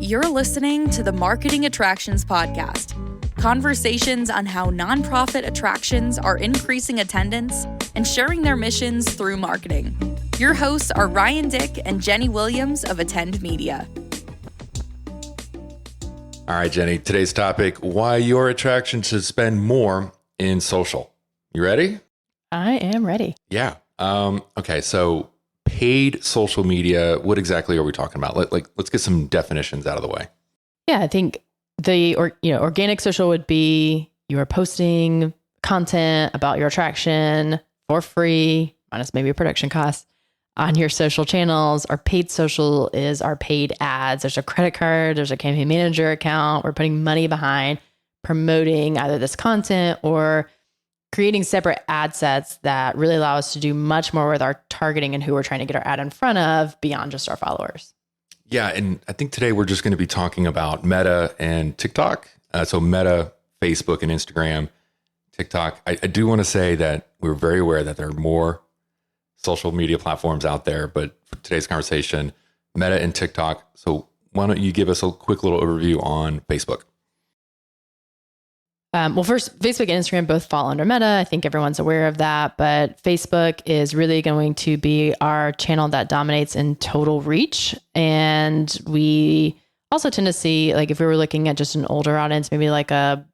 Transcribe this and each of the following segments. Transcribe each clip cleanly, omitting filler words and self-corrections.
You're listening to the Marketing Attractions Podcast. Conversations on how nonprofit attractions are increasing attendance and sharing their missions through marketing. Your hosts are Ryan Dick and Jenny Williams of Attend Media. All right, Jenny, today's topic, why your attraction should spend more in social. You ready? I am ready. Yeah. Okay, so paid social media, what exactly are we talking about? Let's get some definitions out of the way. Yeah, I think organic social would be you are posting content about your attraction for free, minus maybe a production cost, on your social channels. Our paid social is our paid ads. There's a credit card, there's a campaign manager account. We're putting money behind promoting either this content or creating separate ad sets that really allow us to do much more with our targeting and who we're trying to get our ad in front of beyond just our followers. Yeah, and I think today we're just going to be talking about Meta and TikTok. So Meta, Facebook, and Instagram. TikTok. I do want to say that we're very aware that there are more social media platforms out there, but for today's conversation, Meta and TikTok. So why don't you give us a quick little overview on Facebook? Well, first, Facebook and Instagram both fall under Meta. I think everyone's aware of that, but Facebook is really going to be our channel that dominates in total reach. And we also tend to see, like if we were looking at just an older audience, maybe like a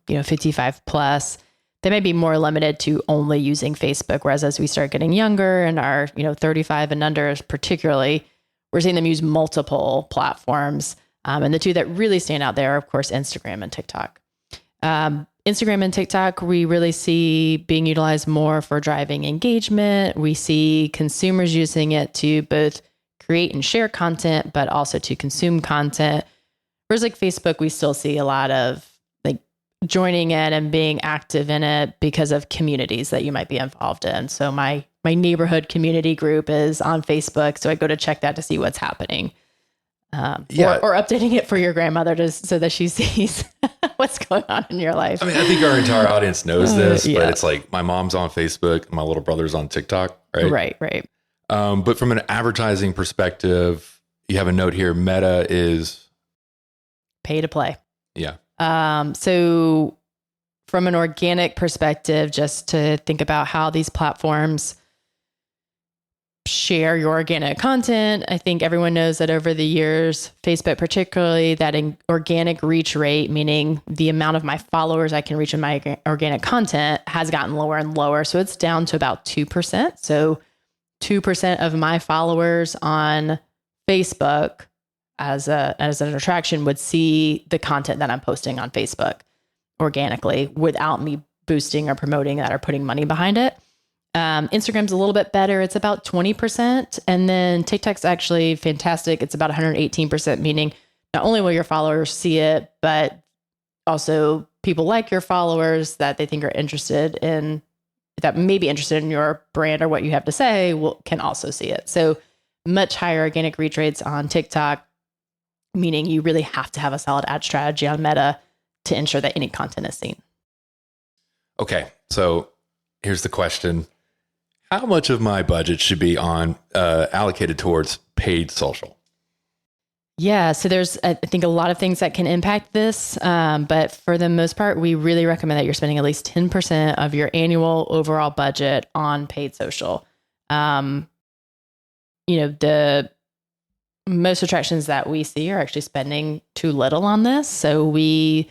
55 plus, they may be more limited to only using Facebook. Whereas as we start getting younger and our 35 and under particularly, we're seeing them use multiple platforms. And the two that really stand out there are, of course, Instagram and TikTok. Instagram and TikTok, we really see being utilized more for driving engagement. We see consumers using it to both create and share content, but also to consume content. Whereas like Facebook, we still see a lot of like joining in and being active in it because of communities that you might be involved in. So my neighborhood community group is on Facebook. So I go to check that to see what's happening. Or updating it for your grandmother so that she sees what's going on in your life. I mean, I think our entire audience knows this, but it's like my mom's on Facebook, my little brother's on TikTok, right? Right. But from an advertising perspective, you have a note here, Meta is pay to play. Yeah. So from an organic perspective, just to think about how these platforms share your organic content. I think everyone knows that over the years, Facebook particularly, that organic reach rate, meaning the amount of my followers I can reach in my organic content, has gotten lower and lower. So it's down to about 2%. So 2% of my followers on Facebook as an attraction would see the content that I'm posting on Facebook organically without me boosting or promoting that or putting money behind it. Instagram's a little bit better. It's about 20%. And then TikTok's actually fantastic. It's about 118%, meaning not only will your followers see it, but also people like your followers that they think are interested in, that may be interested in your brand or what you have to say, can also see it. So much higher organic reach rates on TikTok, meaning you really have to have a solid ad strategy on Meta to ensure that any content is seen. Okay. So here's the question. How much of my budget should be allocated towards paid social? Yeah, so there's, I think, a lot of things that can impact this. But for the most part, we really recommend that you're spending at least 10% of your annual overall budget on paid social. The most attractions that we see are actually spending too little on this. So we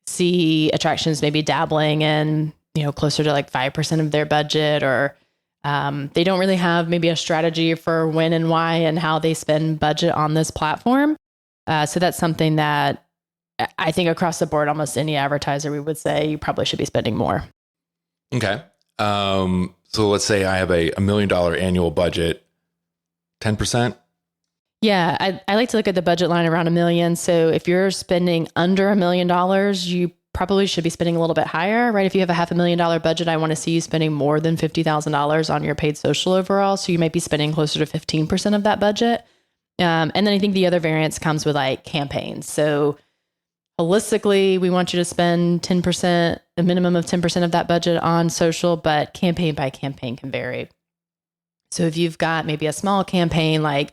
see attractions maybe dabbling in, closer to like 5% of their budget, or they don't really have maybe a strategy for when and why and how they spend budget on this platform. So that's something that I think across the board, almost any advertiser, we would say you probably should be spending more. Okay. So let's say I have a $1 million annual budget, 10%. Yeah, I like to look at the budget line around $1 million. So if you're spending under $1 million, you probably should be spending a little bit higher, right? If you have a $500,000 budget, I want to see you spending more than $50,000 on your paid social overall. So you might be spending closer to 15% of that budget. And then I think the other variance comes with like campaigns. So holistically, we want you to spend 10%, a minimum of 10% of that budget on social, but campaign by campaign can vary. So if you've got maybe a small campaign, like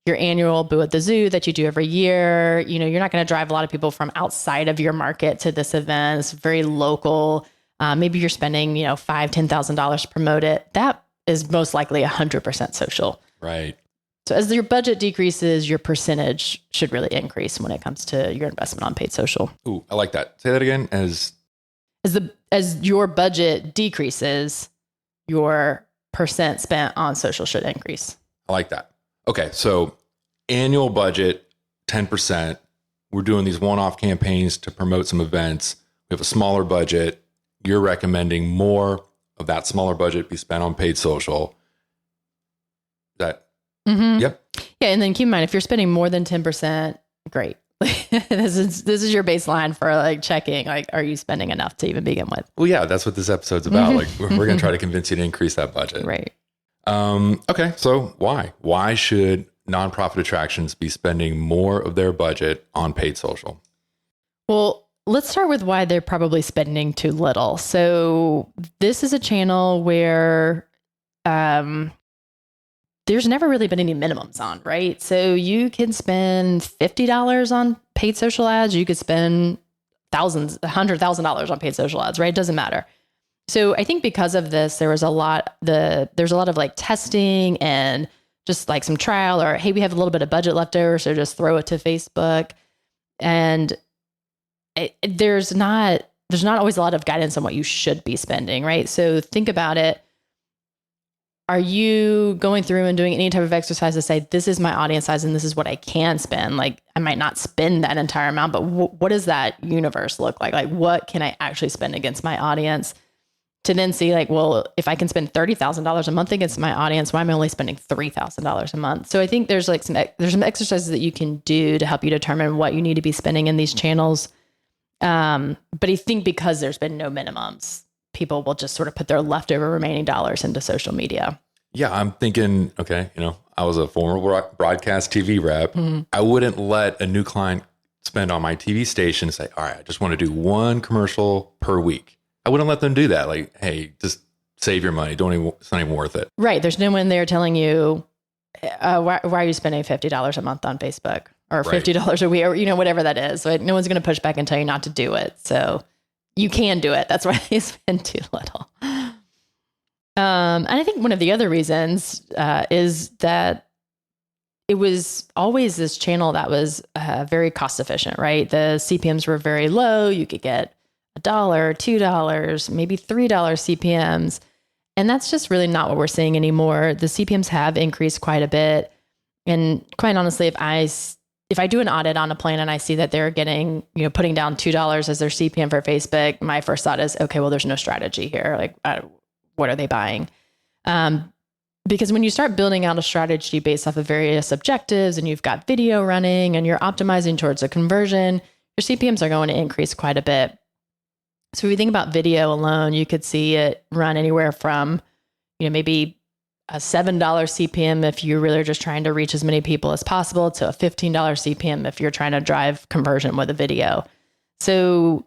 your annual Boo at the Zoo that you do every year. You're not going to drive a lot of people from outside of your market to this event. It's very local. Maybe you're spending, $5,000, $10,000 to promote it. That is most likely 100% social. Right. So as your budget decreases, your percentage should really increase when it comes to your investment on paid social. Ooh, I like that. Say that again. As your budget decreases, your percent spent on social should increase. I like that. Okay. So annual budget, 10%. We're doing these one-off campaigns to promote some events. We have a smaller budget. You're recommending more of that smaller budget be spent on paid social. Yep. Yeah. And then keep in mind, if you're spending more than 10%, great. This is your baseline for like checking, like, are you spending enough to even begin with? Well, yeah, that's what this episode's about. Like we're going to try to convince you to increase that budget. Right. Okay. So why should nonprofit attractions be spending more of their budget on paid social? Well, let's start with why they're probably spending too little. So this is a channel where, there's never really been any minimums on, right? So you can spend $50 on paid social ads. You could spend $100,000 on paid social ads, right? It doesn't matter. So I think because of this, there's a lot of like testing and just like some trial, or, hey, we have a little bit of budget left over, so just throw it to Facebook. And there's not always a lot of guidance on what you should be spending, right? So think about it. Are you going through and doing any type of exercise to say, this is my audience size and this is what I can spend? Like, I might not spend that entire amount, but what does that universe look like? Like, what can I actually spend against my audience? To then see like, well, if I can spend $30,000 a month against my audience, why am I only spending $3,000 a month? So I think there's some exercises that you can do to help you determine what you need to be spending in these channels. But I think because there's been no minimums, people will just sort of put their leftover remaining dollars into social media. Yeah, I'm thinking, okay, I was a former broadcast TV rep. Mm-hmm. I wouldn't let a new client spend on my TV station and say, all right, I just want to do one commercial per week. I wouldn't let them do that. Like, hey, just save your money. It's not even worth it. Right. There's no one there telling you, why are you spending $50 a month on Facebook or $50 a week or, whatever that is. So no one's going to push back and tell you not to do it. So you can do it. That's why they spend too little. And I think one of the other reasons is that it was always this channel that was very cost efficient, right? The CPMs were very low. You could get $1, $2, maybe $3 CPMs. And that's just really not what we're seeing anymore. The CPMs have increased quite a bit. And quite honestly, if I do an audit on a plan and I see that they're getting, putting down $2 as their CPM for Facebook, my first thought is, okay, well, there's no strategy here. Like, what are they buying? Because when you start building out a strategy based off of various objectives and you've got video running and you're optimizing towards a conversion, your CPMs are going to increase quite a bit. So if you think about video alone, you could see it run anywhere from, maybe a $7 CPM if you're really just trying to reach as many people as possible to a $15 CPM if you're trying to drive conversion with a video. So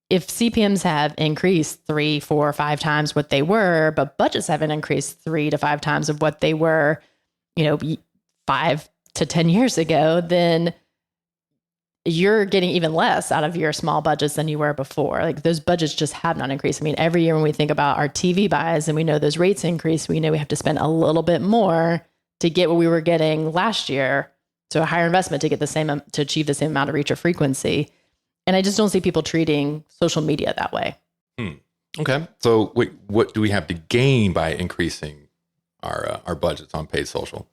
if CPMs have increased 3, 4, 5 times what they were, but budgets haven't increased 3 to 5 times of what they were, 5 to 10 years ago, then you're getting even less out of your small budgets than you were before. Like those budgets just have not increased. I mean, every year when we think about our TV buys and we know those rates increase, we know we have to spend a little bit more to get what we were getting last year. So a higher investment to get to achieve the same amount of reach or frequency. And I just don't see people treating social media that way. Okay. So wait, what do we have to gain by increasing our budgets on paid social?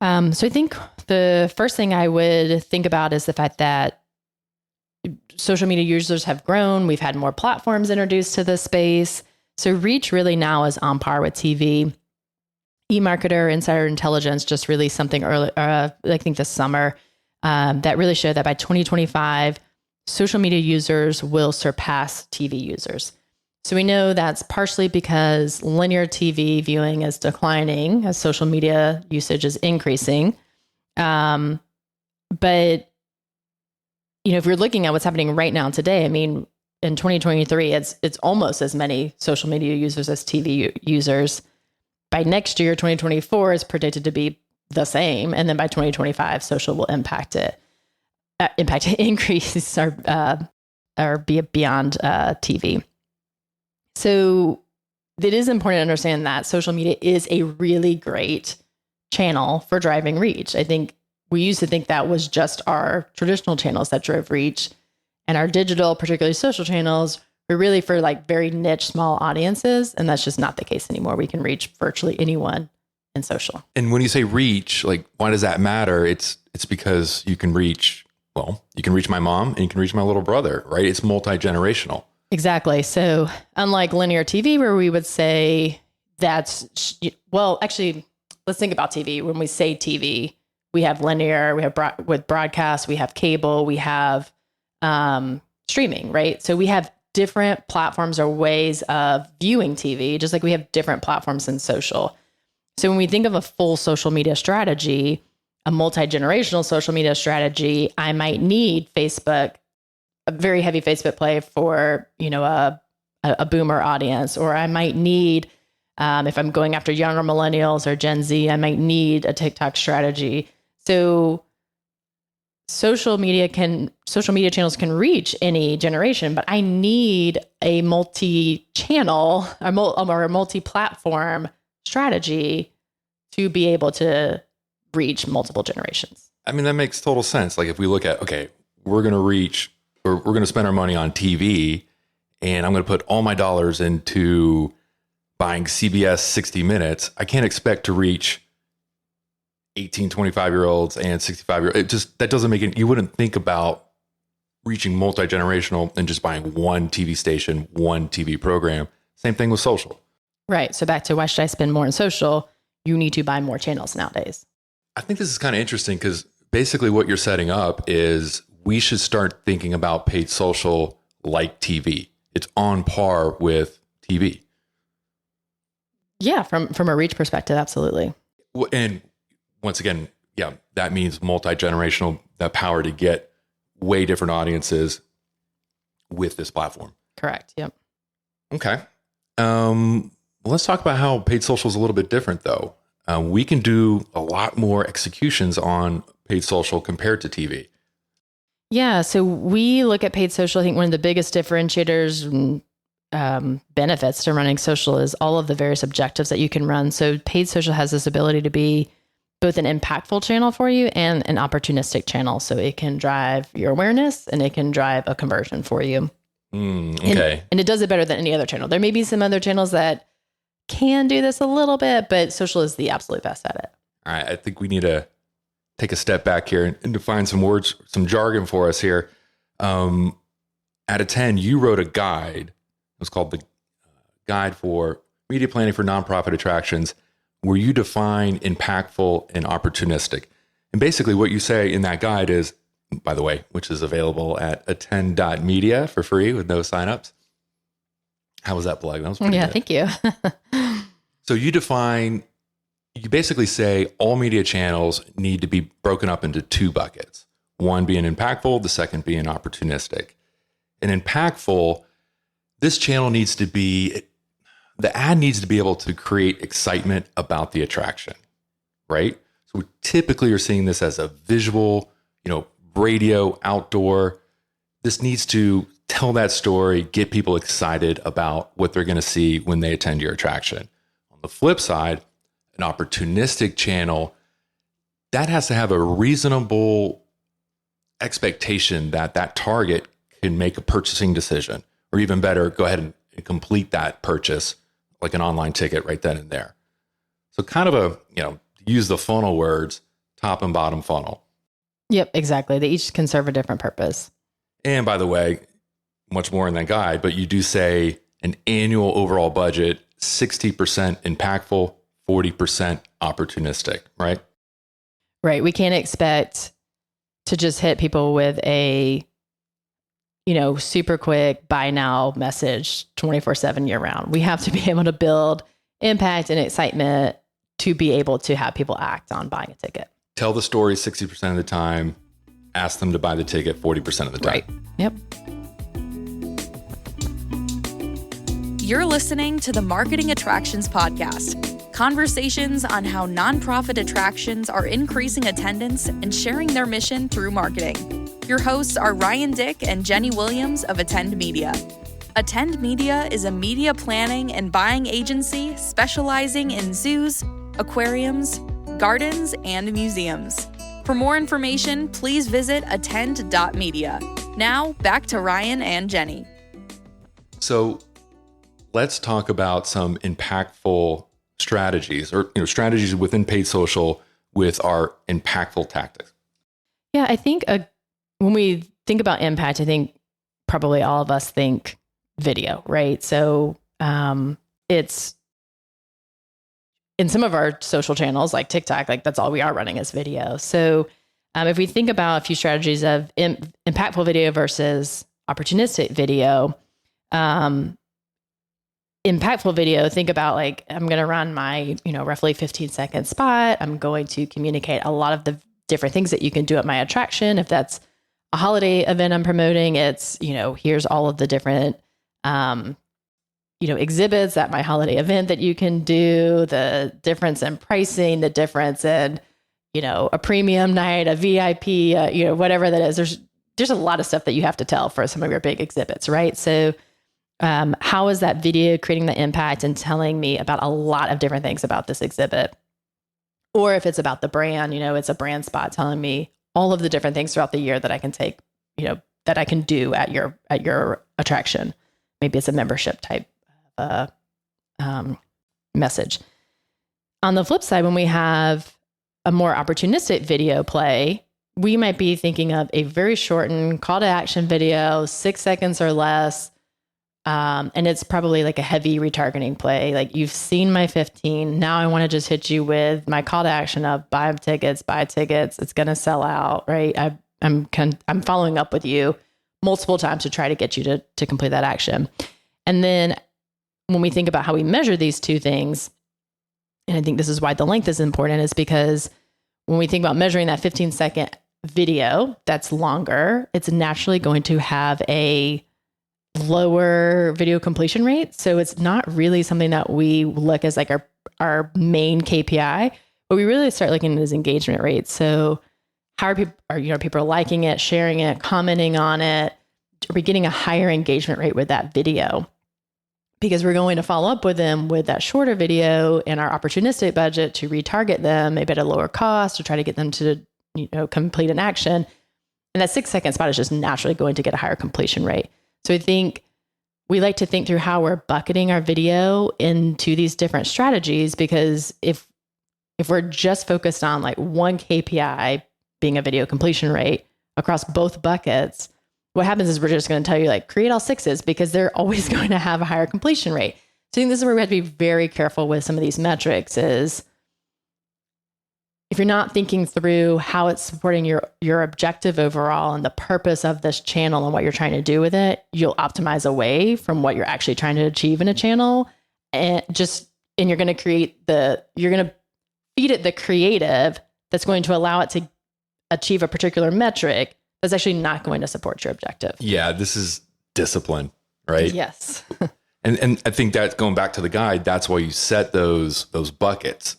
So I think the first thing I would think about is the fact that social media users have grown. We've had more platforms introduced to this space. So reach really now is on par with TV. eMarketer Insider Intelligence just released something early, I think this summer, that really showed that by 2025, social media users will surpass TV users. So we know that's partially because linear TV viewing is declining as social media usage is increasing. But, if you're looking at what's happening right now today, I mean, in 2023, it's almost as many social media users as TV users. By next year, 2024 is predicted to be the same. And then by 2025, social will increase or be beyond TV. So it is important to understand that social media is a really great channel for driving reach. I think we used to think that was just our traditional channels that drove reach, and our digital, particularly social channels, were really for like very niche, small audiences. And that's just not the case anymore. We can reach virtually anyone in social. And when you say reach, like, why does that matter? It's because you can reach my mom and you can reach my little brother, right? It's multi-generational. Exactly. So unlike linear TV, where we would say actually, let's think about TV. When we say TV, we have linear, we have with broadcast, we have cable, we have streaming, right? So we have different platforms or ways of viewing TV, just like we have different platforms in social. So when we think of a full social media strategy, a multi-generational social media strategy, I might need Facebook, a very heavy Facebook play for, a boomer audience, or I might need, if I'm going after younger millennials or Gen Z, I might need a TikTok strategy. So social media channels can reach any generation, but I need a multi-channel or a multi-platform strategy to be able to reach multiple generations. I mean, that makes total sense. Like if we look at, okay, we're going to spend our money on TV, and I'm going to put all my dollars into buying CBS 60 Minutes. I can't expect to reach 18, 25-year-olds and 65-year-olds. That doesn't make it. You wouldn't think about reaching multi-generational and just buying one TV station, one TV program. Same thing with social. Right. So back to why should I spend more on social? You need to buy more channels nowadays. I think this is kind of interesting because basically what you're setting up is we should start thinking about paid social like TV. It's on par with TV. Yeah, from a reach perspective, absolutely. And once again, yeah, that means multi-generational, that power to get way different audiences with this platform. Correct. Yep. Okay. Let's talk about how paid social is a little bit different, though. We can do a lot more executions on paid social compared to TV. Yeah. So we look at paid social. I think one of the biggest differentiators and benefits to running social is all of the various objectives that you can run. So paid social has this ability to be both an impactful channel for you and an opportunistic channel. So it can drive your awareness and it can drive a conversion for you. Okay. And it does it better than any other channel. There may be some other channels that can do this a little bit, but social is the absolute best at it. All right. I think we need to take a step back here and define some words, some jargon for us here. Out of 10, you wrote a guide. It was called the Guide for Media Planning for Nonprofit Attractions, where you define impactful and opportunistic. And basically what you say in that guide is, by the way, which is available at attend.media for free with no signups. How was that plug? That was pretty good. Thank you. So you basically say all media channels need to be broken up into two buckets. One being impactful, the second being opportunistic. And impactful, this channel the ad needs to be able to create excitement about the attraction, right? So we typically are seeing this as a visual, radio, outdoor. This needs to tell that story, get people excited about what they're going to see when they attend your attraction. On the flip side, an opportunistic channel, that has to have a reasonable expectation that that target can make a purchasing decision, or even better, go ahead and complete that purchase like an online ticket right then and there. So kind of use the funnel words, top and bottom funnel. Yep, exactly. They each can serve a different purpose. And by the way, much more in that guide, but you do say an annual overall budget, 60% impactful, 40% opportunistic, right? Right. We can't expect to just hit people with a, super quick buy now message 24/7 year round. We have to be able to build impact and excitement to be able to have people act on buying a ticket. Tell the story 60% of the time, ask them to buy the ticket 40% of the time. Right. Yep. You're listening to the Marketing Attractions Podcast, Conversations on how nonprofit attractions are increasing attendance and sharing their mission through marketing. Your hosts are Ryan Dick and Jenny Williams of Attend Media. Attend Media is a media planning and buying agency specializing in zoos, aquariums, gardens, and museums. For more information, please visit attend.media. Now, back to Ryan and Jenny. So let's talk about some impactful strategies or strategies within paid social with our impactful tactics. Yeah, I think when we think about impact, I think probably all of us think video, right? So it's in some of our social channels like TikTok, like that's all we are running is video. So if we think about a few strategies of impactful video versus opportunistic video, impactful video, think about like, I'm going to run my, roughly 15-second spot. I'm going to communicate a lot of the different things that you can do at my attraction. If that's a holiday event I'm promoting, it's, here's all of the different, exhibits at my holiday event that you can do, the difference in pricing, the difference in, a premium night, a VIP, whatever that is. There's a lot of stuff that you have to tell for some of your big exhibits, right? So how is that video creating the impact and telling me about a lot of different things about this exhibit? Or if it's about the brand, it's a brand spot telling me all of the different things throughout the year that I can take, that I can do at your attraction. Maybe it's a membership type message. On the flip side, when we have a more opportunistic video play, we might be thinking of a very shortened call to action video, 6 seconds or less. And it's probably like a heavy retargeting play. Like you've seen my 15. Now I want to just hit you with my call to action of buy tickets. It's going to sell out, right? I'm following up with you multiple times to try to get you to complete that action. And then when we think about how we measure these two things, and I think this is why the length is important, is because when we think about measuring that 15-second video that's longer, it's naturally going to have a lower video completion rate. So it's not really something that we look as like our main KPI, but we really start looking at as engagement rates. So how are people liking it, sharing it, commenting on it? Are we getting a higher engagement rate with that video? Because we're going to follow up with them with that shorter video in our opportunistic budget to retarget them, maybe at a lower cost, to try to get them to, complete an action. And that 6 second spot is just naturally going to get a higher completion rate. So I think we like to think through how we're bucketing our video into these different strategies, because if we're just focused on like one KPI being a video completion rate across both buckets, what happens is we're just going to tell you like create all sixes because they're always going to have a higher completion rate. So I think this is where we have to be very careful with some of these metrics is if you're not thinking through how it's supporting your objective overall and the purpose of this channel and what you're trying to do with it, you'll optimize away from what you're actually trying to achieve in a channel. And you're going to feed it the creative that's going to allow it to achieve a particular metric that's actually not going to support your objective. Yeah, this is discipline, right? Yes. and I think that's going back to the guide. That's why you set those buckets.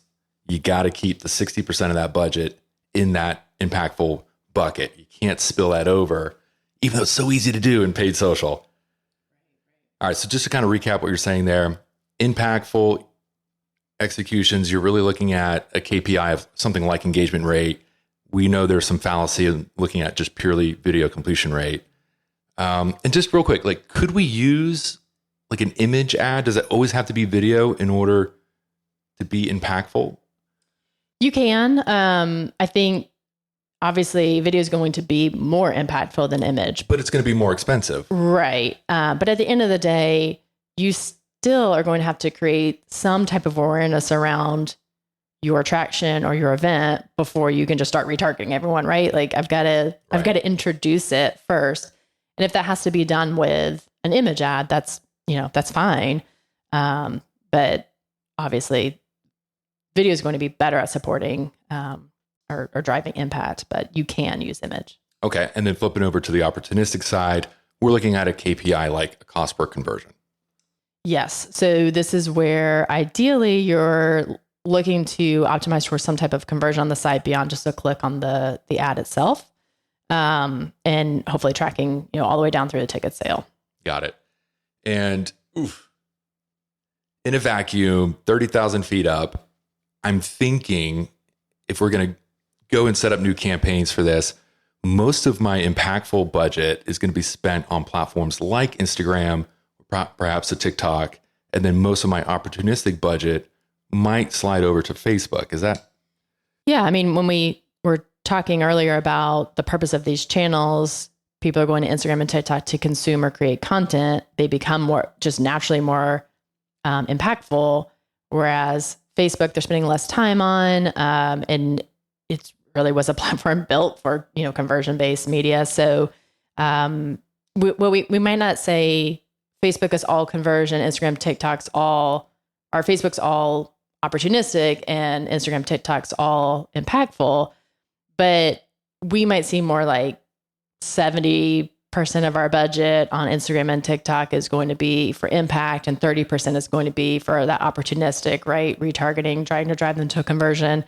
You got to keep the 60% of that budget in that impactful bucket. You can't spill that over, even though it's so easy to do in paid social. All right. So just to kind of recap what you're saying there, impactful executions, you're really looking at a KPI of something like engagement rate. We know there's some fallacy in looking at just purely video completion rate. And just real quick, like, could we use like an image ad? Does it always have to be video in order to be impactful? You can. I think obviously video is going to be more impactful than image. But it's going to be more expensive. Right. But at the end of the day, you still are going to have to create some type of awareness around your attraction or your event before you can just start retargeting everyone, right? Like I've got to introduce it first. And if that has to be done with an image ad, that's fine. But obviously video is going to be better at supporting or driving impact, but you can use image. Okay. And then flipping over to the opportunistic side, we're looking at a KPI like a cost per conversion. Yes. So this is where ideally you're looking to optimize for some type of conversion on the site beyond just a click on the ad itself. And hopefully tracking, all the way down through the ticket sale. Got it. And in a vacuum, 30,000 feet up, I'm thinking if we're going to go and set up new campaigns for this, most of my impactful budget is going to be spent on platforms like Instagram, perhaps a TikTok, and then most of my opportunistic budget might slide over to Facebook. Is that? Yeah. I mean, when we were talking earlier about the purpose of these channels, people are going to Instagram and TikTok to consume or create content. They become just naturally more impactful. Whereas Facebook, they're spending less time on, and it's really was a platform built for, conversion-based media. So we might not say Facebook is all conversion, Instagram, TikTok's all, or Facebook's all opportunistic and Instagram, TikTok's all impactful, but we might see more like 70% of our budget on Instagram and TikTok is going to be for impact, and 30% is going to be for that opportunistic, right? Retargeting, trying to drive them to a conversion.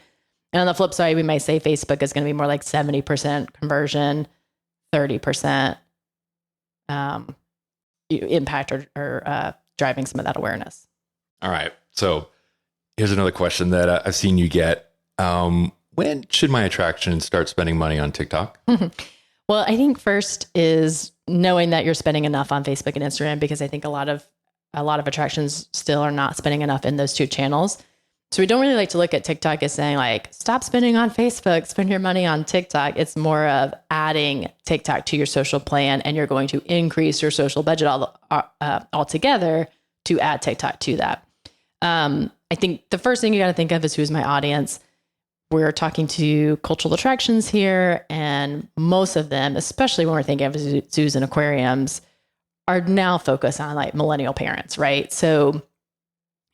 And on the flip side, we might say Facebook is going to be more like 70% conversion, 30% impact or driving some of that awareness. All right. So here's another question that I've seen you get. When should my attraction start spending money on TikTok? Well, I think first is knowing that you're spending enough on Facebook and Instagram, because I think a lot of attractions still are not spending enough in those two channels. So we don't really like to look at TikTok as saying like, stop spending on Facebook, spend your money on TikTok. It's more of adding TikTok to your social plan, and you're going to increase your social budget altogether to add TikTok to that. I think the first thing you got to think of is who's my audience. We're talking to cultural attractions here, and most of them, especially when we're thinking of zoos and aquariums, are now focused on like millennial parents, right? So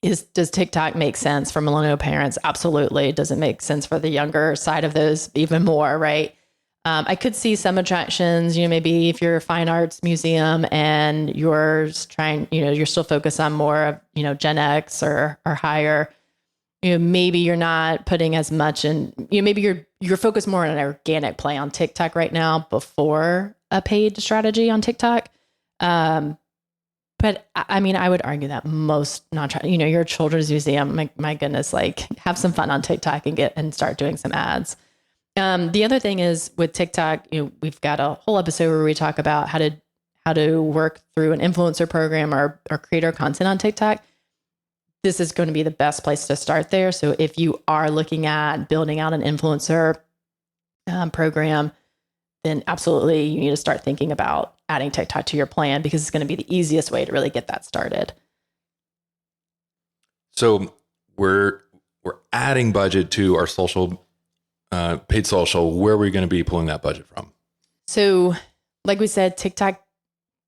does TikTok make sense for millennial parents? Absolutely. Does it make sense for the younger side of those even more, right? I could see some attractions, maybe if you're a fine arts museum and you're trying, you're still focused on more of, Gen X or higher, maybe you're not putting as much in, maybe you're focused more on an organic play on TikTok right now before a paid strategy on TikTok. But I mean, I would argue that most you're a children's museum, my goodness, like have some fun on TikTok and start doing some ads. The other thing is with TikTok, we've got a whole episode where we talk about how to work through an influencer program or creator content on TikTok. This is going to be the best place to start there. So if you are looking at building out an influencer program, then absolutely you need to start thinking about adding TikTok to your plan, because it's going to be the easiest way to really get that started. So we're adding budget to our social, paid social. Where are we going to be pulling that budget from? So like we said, TikTok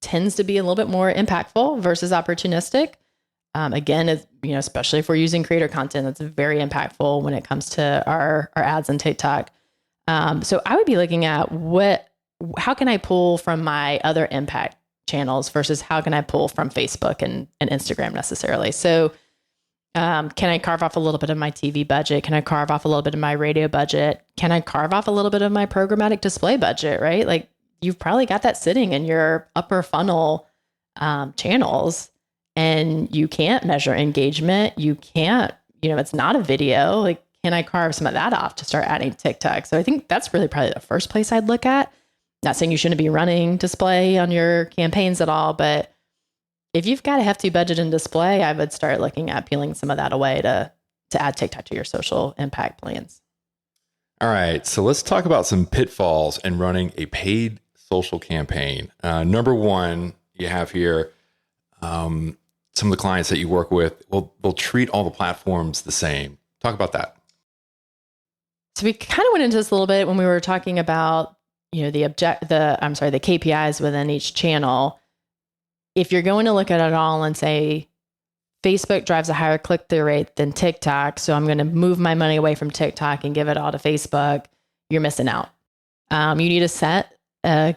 tends to be a little bit more impactful versus opportunistic. Again, especially if we're using creator content, that's very impactful when it comes to our ads on TikTok. So I would be looking at how can I pull from my other impact channels versus how can I pull from Facebook and Instagram necessarily. So can I carve off a little bit of my TV budget? Can I carve off a little bit of my radio budget? Can I carve off a little bit of my programmatic display budget, right? Like you've probably got that sitting in your upper funnel channels, and you can't measure engagement. You can't, it's not a video. Like, can I carve some of that off to start adding TikTok? So I think that's really probably the first place I'd look at. Not saying you shouldn't be running display on your campaigns at all, but if you've got a hefty budget in display, I would start looking at peeling some of that away to add TikTok to your social impact plans. All right. So let's talk about some pitfalls in running a paid social campaign. Number one, you have here, some of the clients that you work with will treat all the platforms the same. Talk about that. So we kind of went into this a little bit when we were talking about, the KPIs within each channel. If you're going to look at it all and say, Facebook drives a higher click-through rate than TikTok, so I'm going to move my money away from TikTok and give it all to Facebook, you're missing out. You need to set a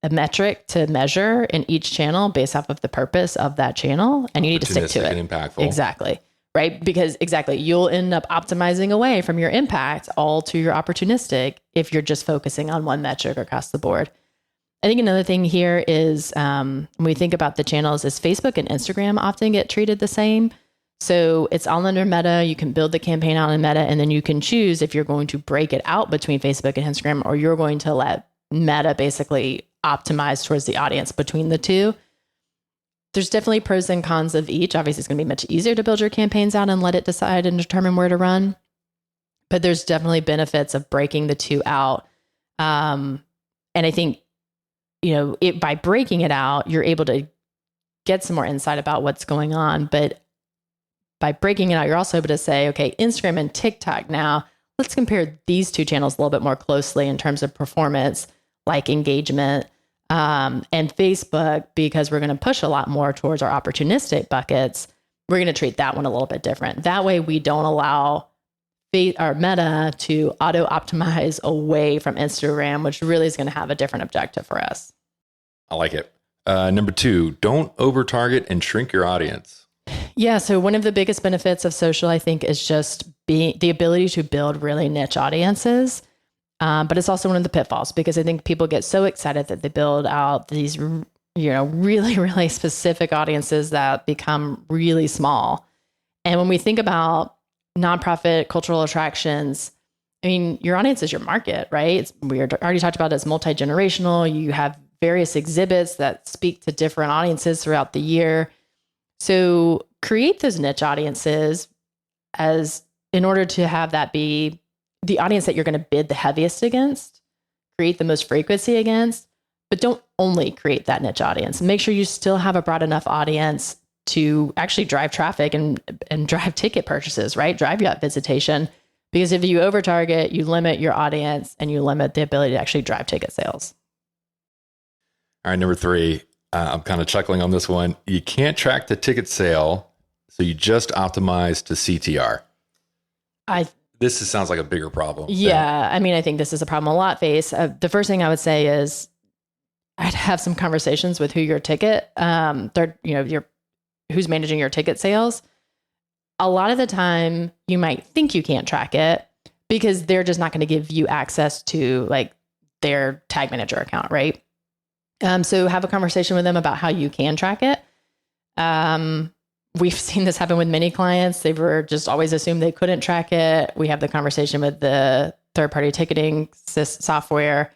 metric to measure in each channel based off of the purpose of that channel, and you need to stick to it. And impactful. Exactly. right? Because exactly, you'll end up optimizing away from your impact all to your opportunistic if you're just focusing on one metric across the board. I think another thing here is when we think about the channels is Facebook and Instagram often get treated the same. So it's all under Meta. You can build the campaign out in Meta, and then you can choose if you're going to break it out between Facebook and Instagram, or you're going to let Meta basically optimize towards the audience between the two. There's definitely pros and cons of each. Obviously, it's going to be much easier to build your campaigns out and let it decide and determine where to run. But there's definitely benefits of breaking the two out. And I think, by breaking it out, you're able to get some more insight about what's going on. But by breaking it out, you're also able to say, okay, Instagram and TikTok now, let's compare these two channels a little bit more closely in terms of performance, like engagement, and Facebook, because we're going to push a lot more towards our opportunistic buckets. We're going to treat that one a little bit different. That way we don't allow our Meta to auto-optimize away from Instagram, which really is going to have a different objective for us. I like it. Number 2, don't over-target and shrink your audience. Yeah. So one of the biggest benefits of social, I think, is just the ability to build really niche audiences. But it's also one of the pitfalls, because I think people get so excited that they build out these, really, really specific audiences that become really small. And when we think about nonprofit cultural attractions, I mean, your audience is your market, right? We already talked about it's multi-generational. You have various exhibits that speak to different audiences throughout the year. So create those niche audiences in order to have that be the audience that you're going to bid the heaviest against, create the most frequency against, but don't only create that niche audience. Make sure you still have a broad enough audience to actually drive traffic and drive ticket purchases, right? Drive that visitation. Because if you over-target, you limit your audience and you limit the ability to actually drive ticket sales. All right, number 3, I'm kind of chuckling on this one. You can't track the ticket sale, so you just optimize to CTR. This sounds like a bigger problem. Yeah. I mean, I think this is a problem a lot face. The first thing I would say is I'd have some conversations with who your ticket, who's managing your ticket sales. A lot of the time you might think you can't track it because they're just not going to give you access to like their tag manager account. Right. So have a conversation with them about how you can track it. We've seen this happen with many clients. They were just always assumed they couldn't track it. We have the conversation with the third-party ticketing software.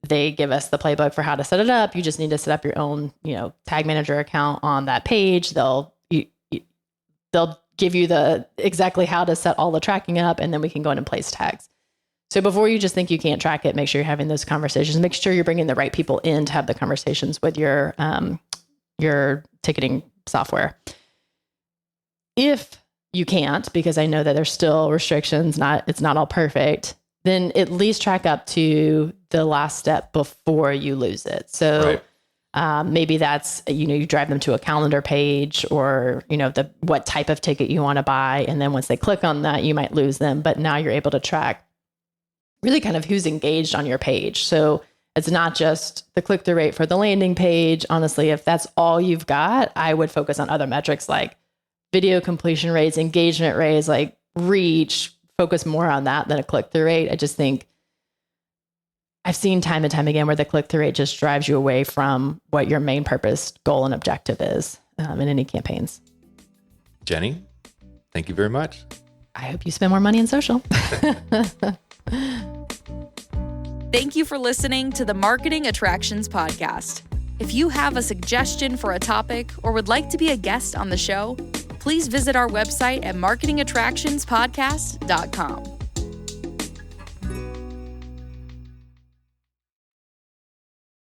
They give us the playbook for how to set it up. You just need to set up your own, tag manager account on that page. They'll give you exactly how to set all the tracking up, and then we can go in and place tags. So before you just think you can't track it, make sure you're having those conversations. Make sure you're bringing the right people in to have the conversations with your ticketing software. If you can't, because I know that there's still restrictions, it's not all perfect, then at least track up to the last step before you lose it. So maybe that's, you drive them to a calendar page or, what type of ticket you want to buy. And then once they click on that, you might lose them. But now you're able to track really kind of who's engaged on your page. So it's not just the click-through rate for the landing page. Honestly, if that's all you've got, I would focus on other metrics like video completion rates, engagement rates, like reach, focus more on that than a click-through rate. I just think I've seen time and time again where the click-through rate just drives you away from what your main purpose, goal, and objective is in any campaigns. Jenny, thank you very much. I hope you spend more money in social. Thank you for listening to the Marketing Attractions Podcast. If you have a suggestion for a topic or would like to be a guest on the show, please visit our website at marketingattractionspodcast.com.